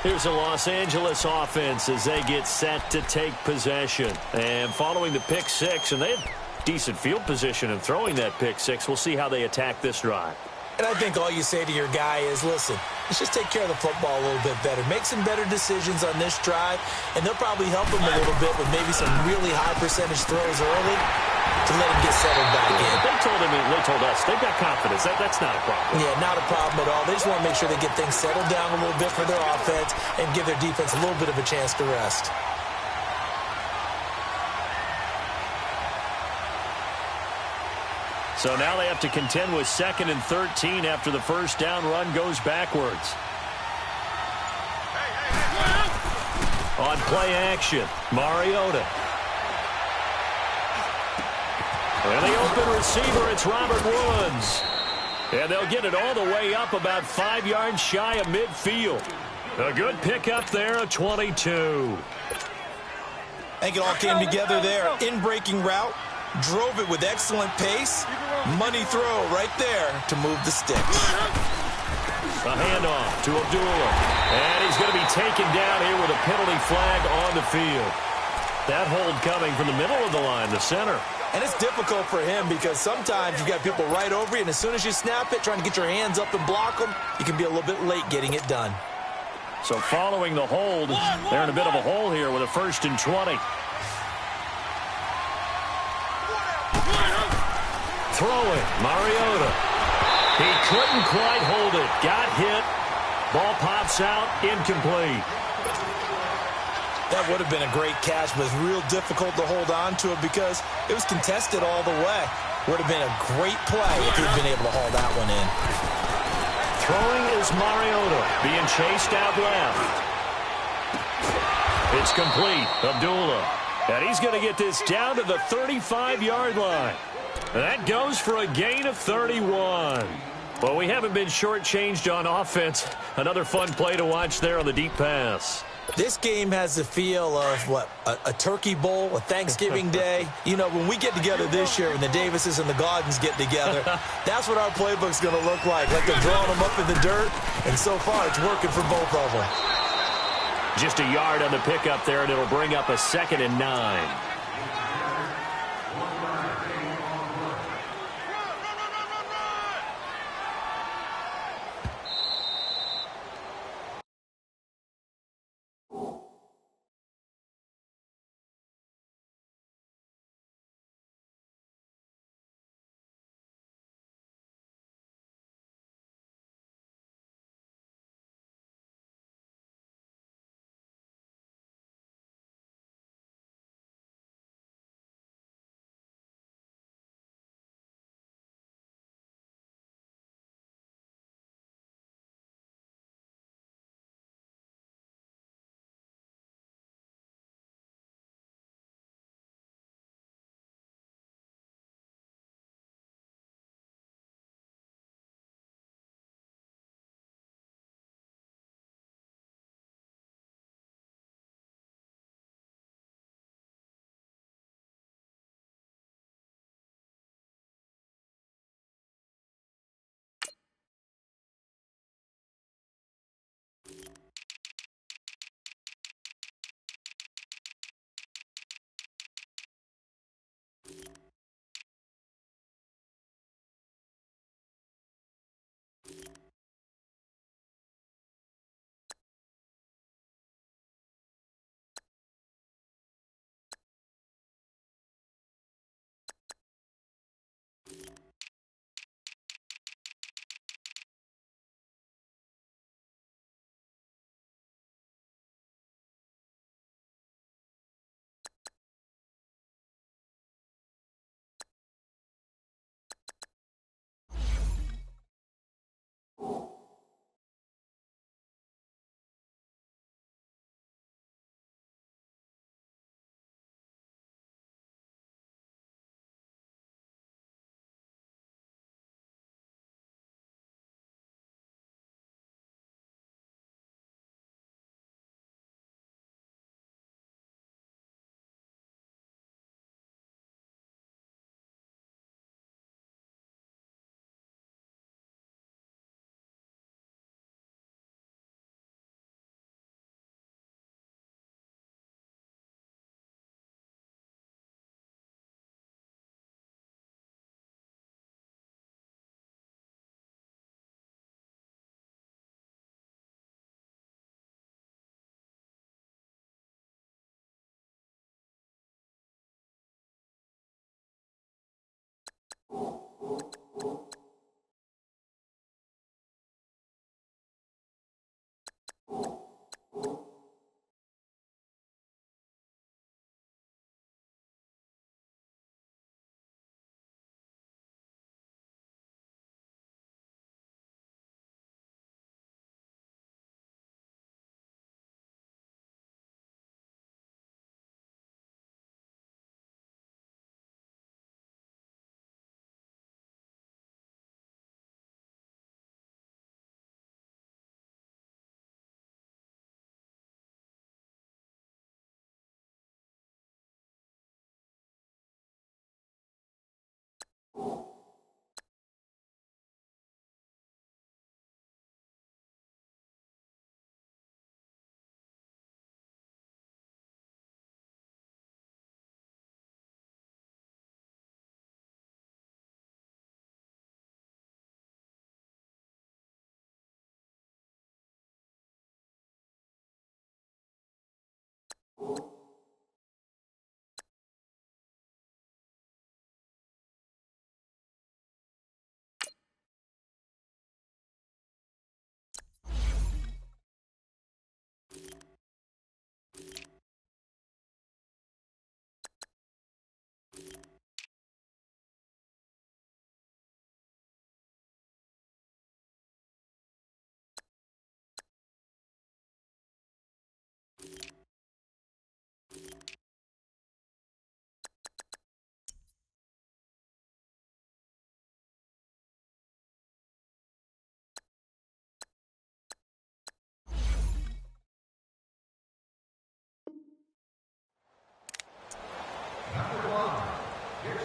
[SPEAKER 2] Here's a Los Angeles offense as they get set to take possession. And following the pick 6, and they had decent field position in throwing that pick 6. We'll see how they attack this drive.
[SPEAKER 1] And I think all you say to your guy is, listen, let's just take care of the football a little bit better. Make some better decisions on this drive, and they'll probably help him a little bit with maybe some really high percentage throws early to let him get settled back in.
[SPEAKER 2] They told us they've got confidence. That's not a problem.
[SPEAKER 1] Yeah, not a problem at all. They just want to make sure they get things settled down a little bit for their offense and give their defense a little bit of a chance to rest.
[SPEAKER 2] So now they have to contend with 2nd and 13 after the first down run goes backwards. On play action, Mariota. And the open receiver, it's Robert Woods. And they'll get it all the way up about 5 yards shy of midfield. A good pickup there, a 22.
[SPEAKER 1] I think it all came together there. In-breaking route. Drove it with excellent pace. Money throw right there to move the sticks.
[SPEAKER 2] A handoff to Abdullah. And he's going to be taken down here with a penalty flag on the field. That hold coming from the middle of the line, the center.
[SPEAKER 1] And it's difficult for him because sometimes you got people right over you, and as soon as you snap it, trying to get your hands up and block them, you can be a little bit late getting it done.
[SPEAKER 2] So following the hold, they're in a bit of a hole here with a 1st and 20. Throwing, Mariota. He couldn't quite hold it. Got hit. Ball pops out, incomplete.
[SPEAKER 1] That would have been a great catch, but it's real difficult to hold on to it because it was contested all the way. Would have been a great play if he'd been able to haul that one in.
[SPEAKER 2] Throwing is Mariota, being chased out left. It's complete. Abdullah. And he's going to get this down to the 35-yard line. That goes for a gain of 31. Well, we haven't been shortchanged on offense. Another fun play to watch there on the deep pass.
[SPEAKER 1] This game has the feel of, what, a turkey bowl, a Thanksgiving day. You know, when we get together this year, when the Davises and the Gaudens get together, that's what our playbook's going to look like they're drawing them up in the dirt, and so far it's working for both of them.
[SPEAKER 2] Just a yard on the pickup there, and it'll bring up a 2nd and 9.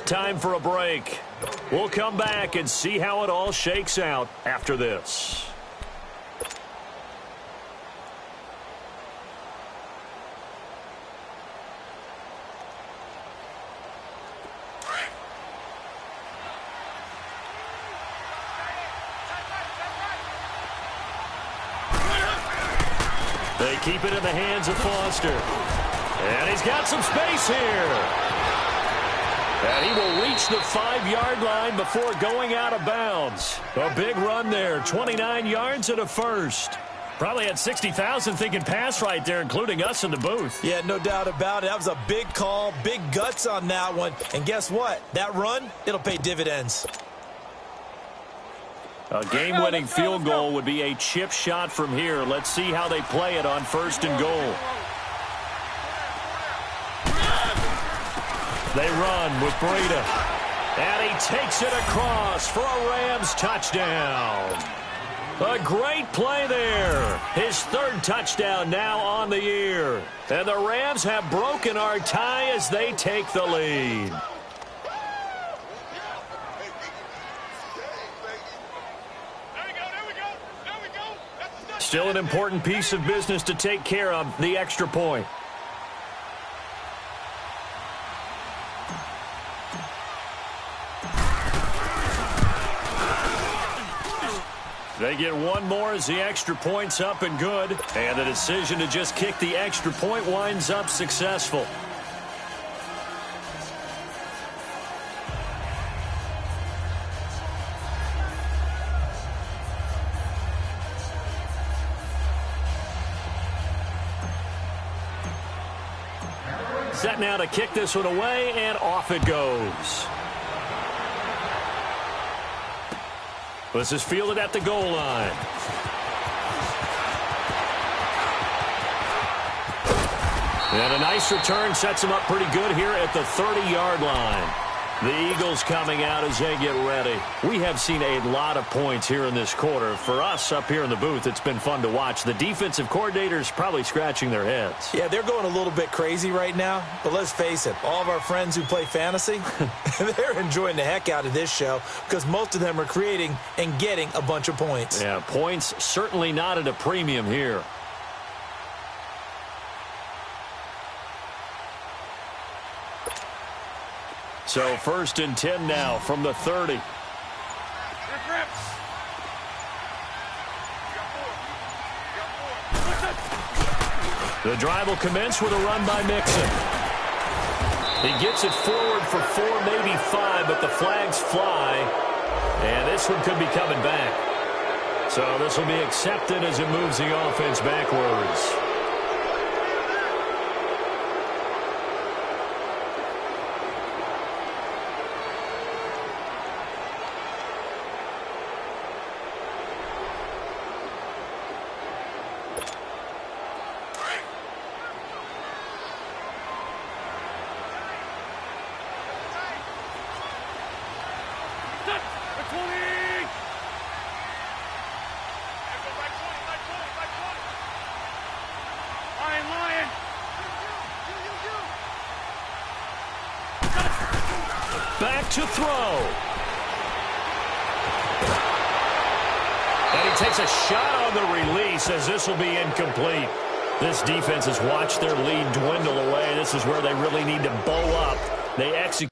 [SPEAKER 2] Time for a break. We'll come back and see how it all shakes out after this. They keep it in the hands of Foster. And he's got some space here. And he will reach the 5-yard line before going out of bounds. A big run there, 29 yards and a first. Probably had 60,000 thinking pass right there, including us in the booth.
[SPEAKER 1] Yeah, no doubt about it. That was a big call, big guts on that one. And guess what? That run, it'll pay dividends.
[SPEAKER 2] A game-winning field goal would be a chip shot from here. Let's see how they play it on 1st and goal. They run with Breida. And he takes it across for a Rams touchdown. A great play there. His 3rd touchdown now on the year. And the Rams have broken our tie as they take the lead. Still an important piece of business to take care of, the extra point. They get one more as the extra point's up and good. And the decision to just kick the extra point winds up successful. Set now to kick this one away, and off it goes. This is fielded at the goal line. And a nice return sets him up pretty good here at the 30-yard line. The Eagles coming out as they get ready. We have seen a lot of points here in this quarter. For us up here in the booth, it's been fun to watch. The defensive coordinators probably scratching their heads.
[SPEAKER 1] Yeah, they're going a little bit crazy right now. But let's face it, all of our friends who play fantasy, they're enjoying the heck out of this show because most of them are creating and getting a bunch of points.
[SPEAKER 2] Yeah, points certainly not at a premium here. So 1st and 10 now from the 30. The drive will commence with a run by Mixon. He gets it forward for 4, maybe 5, but the flags fly. And this one could be coming back. So this will be accepted as it moves the offense backwards. Back to throw. And he takes a shot on the release as this will be incomplete. This defense has watched their lead dwindle away. This is where they really need to bow up. They execute.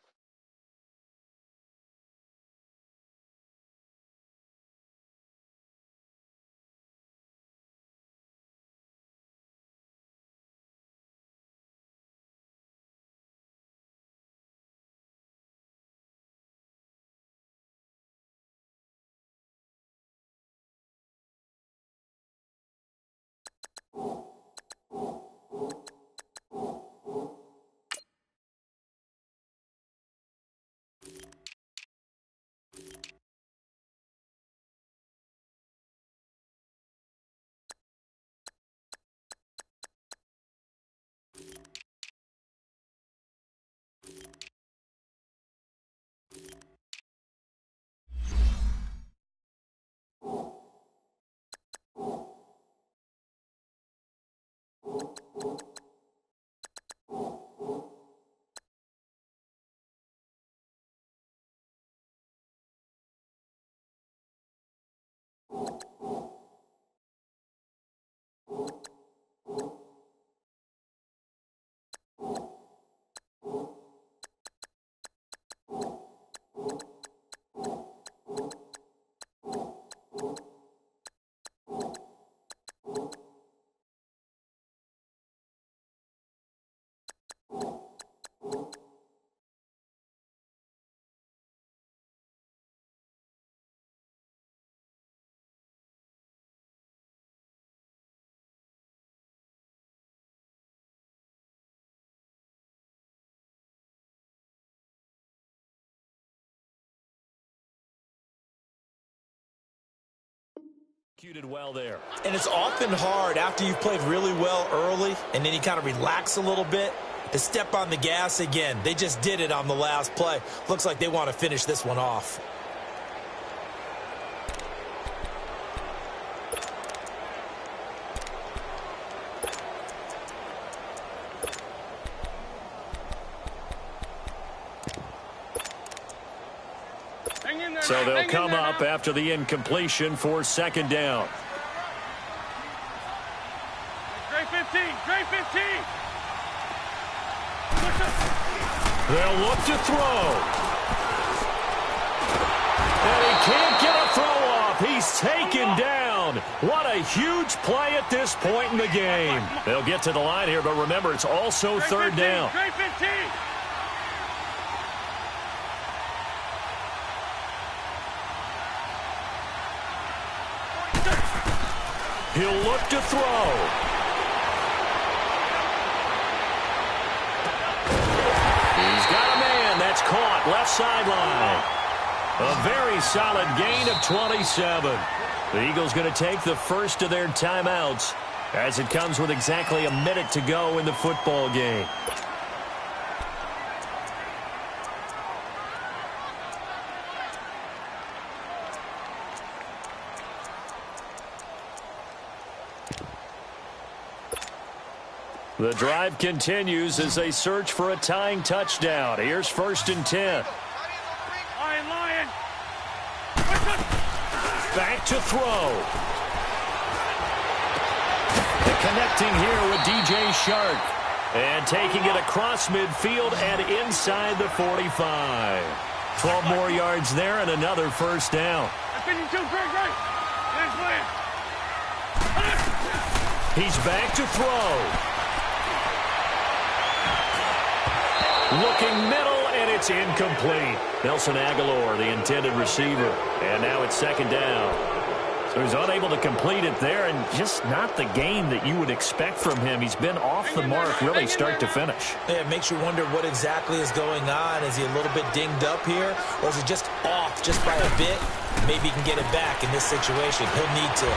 [SPEAKER 2] Executed well there.
[SPEAKER 1] And it's often hard after you've played really well early and then you kind of relax a little bit to step on the gas again. They just did it on the last play. Looks like they want to finish this one off.
[SPEAKER 2] So they'll come up after the incompletion for second down.
[SPEAKER 3] Gray 15, Gray 15.
[SPEAKER 2] They'll look to throw. And he can't get a throw off. He's taken down. What a huge play at this point in the game. They'll get to the line here, but remember, it's also third down.
[SPEAKER 3] Gray 15.
[SPEAKER 2] He'll look to throw. He's got a man. That's caught. Left sideline. A very solid gain of 27. The Eagles going to take the first of their timeouts as it comes with exactly a minute to go in the football game. The drive continues as they search for a tying touchdown. Here's 1st and 10.
[SPEAKER 3] Lion.
[SPEAKER 2] Back to throw. And connecting here with DJ Shark. And taking it across midfield and inside the 45. 12 more yards there and another first down. He's back to throw. Looking middle, and it's incomplete. Nelson Aguilar, the intended receiver. And now it's second down. So he's unable to complete it there, and just not the game that you would expect from him. He's been off the mark really start to finish.
[SPEAKER 1] Yeah, it makes you wonder what exactly is going on. Is he a little bit dinged up here, or is he just off just by a bit? Maybe he can get it back in this situation. He'll need to.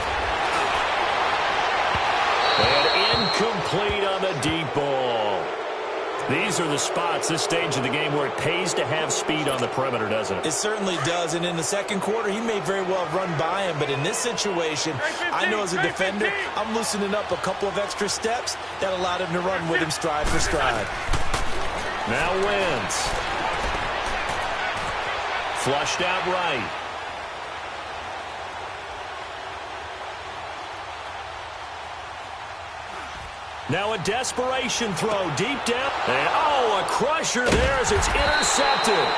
[SPEAKER 2] And incomplete on the deep ball. These are the spots, this stage of the game, where it pays to have speed on the perimeter, doesn't it?
[SPEAKER 1] It certainly does, and in the second quarter, he may very well run by him, but in this situation, I know as a defender, I'm loosening up a couple of extra steps that allowed him to run with him stride for stride.
[SPEAKER 2] Now Wentz. Flushed out right. Now a desperation throw deep down. And a crusher there as it's intercepted.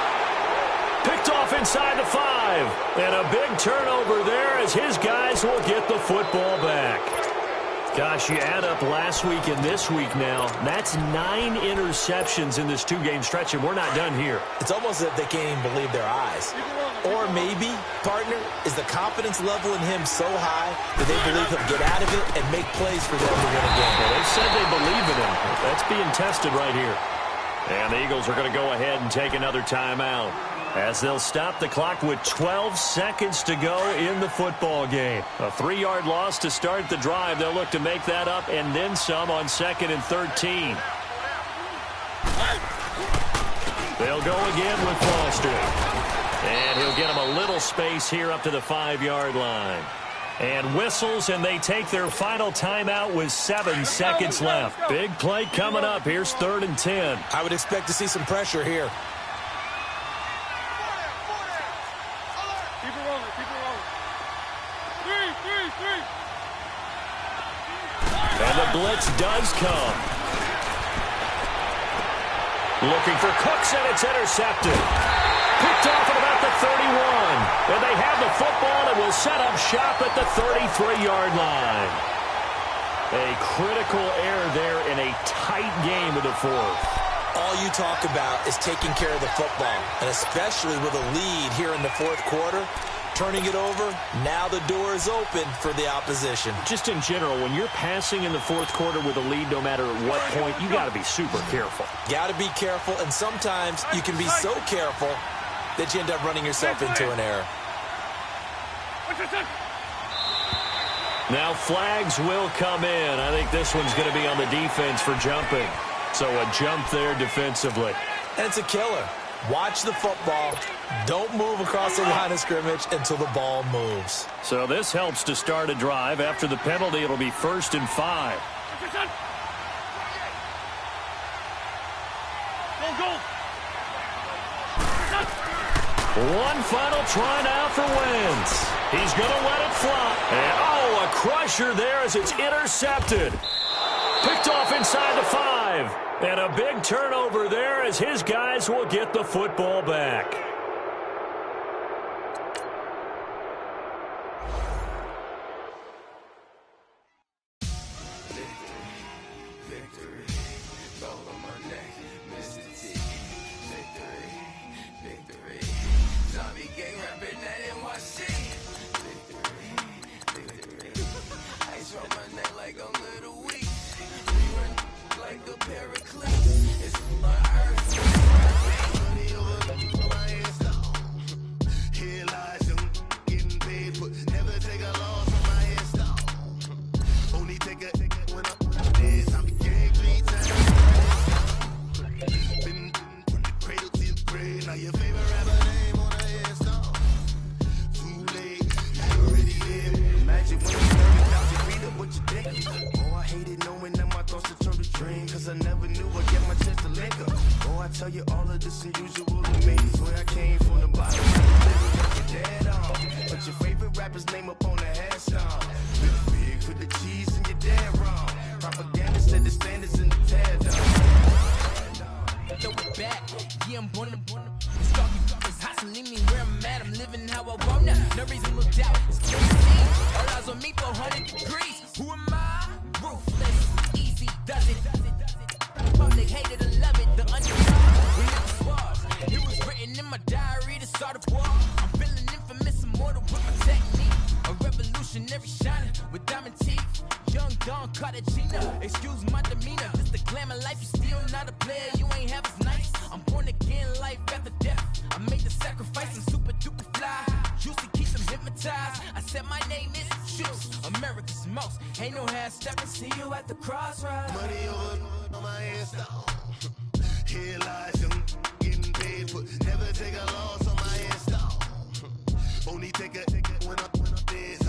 [SPEAKER 2] Picked off inside the 5. And a big turnover there as his guys will get the football back. Gosh, you add up last week and this week now. That's 9 interceptions in this 2-game stretch, and we're not done here.
[SPEAKER 1] It's almost as if they can't even believe their eyes. Or maybe, partner, is the confidence level in him so high that they believe he'll get out of it and make plays for them to win a game.
[SPEAKER 2] Well, they said they believe in him. That's being tested right here. And the Eagles are going to go ahead and take another timeout as they'll stop the clock with 12 seconds to go in the football game. A 3-yard loss to start the drive. They'll look to make that up and then some on 2nd and 13. They'll go again with Foster. And he'll get him a little space here up to the 5-yard line. And whistles, and they take their final timeout with 7 seconds left. Big play coming up. Here's 3rd and 10.
[SPEAKER 1] I would expect to see some pressure here.
[SPEAKER 3] Keep it rolling, keep it rolling. 3.
[SPEAKER 2] And the blitz does come. Looking for Cooks, and it's intercepted. Picked off at about the 31. And they have the football and will set up shop at the 33-yard line. A critical error there in a tight game of the 4th.
[SPEAKER 1] All you talk about is taking care of the football, and especially with a lead here in the 4th quarter, turning it over, now the door is open for the opposition.
[SPEAKER 2] Just in general, when you're passing in the 4th quarter with a lead, no matter at what point, you got to be super careful.
[SPEAKER 1] Got to be careful, and sometimes you can be so careful that you end up running yourself into an error.
[SPEAKER 2] Now flags will come in. I think this one's going to be on the defense for jumping. So a jump there defensively.
[SPEAKER 1] And it's a killer. Watch the football. Don't move across the line of scrimmage until the ball moves.
[SPEAKER 2] So this helps to start a drive. After the penalty, it'll be 1st and 5.
[SPEAKER 3] Go.
[SPEAKER 2] One final try now for Wentz. He's going to let it fly. And, a crusher there as it's intercepted. Picked off inside the 5. And a big turnover there as his guys will get the football back.
[SPEAKER 5] Only take a when I did.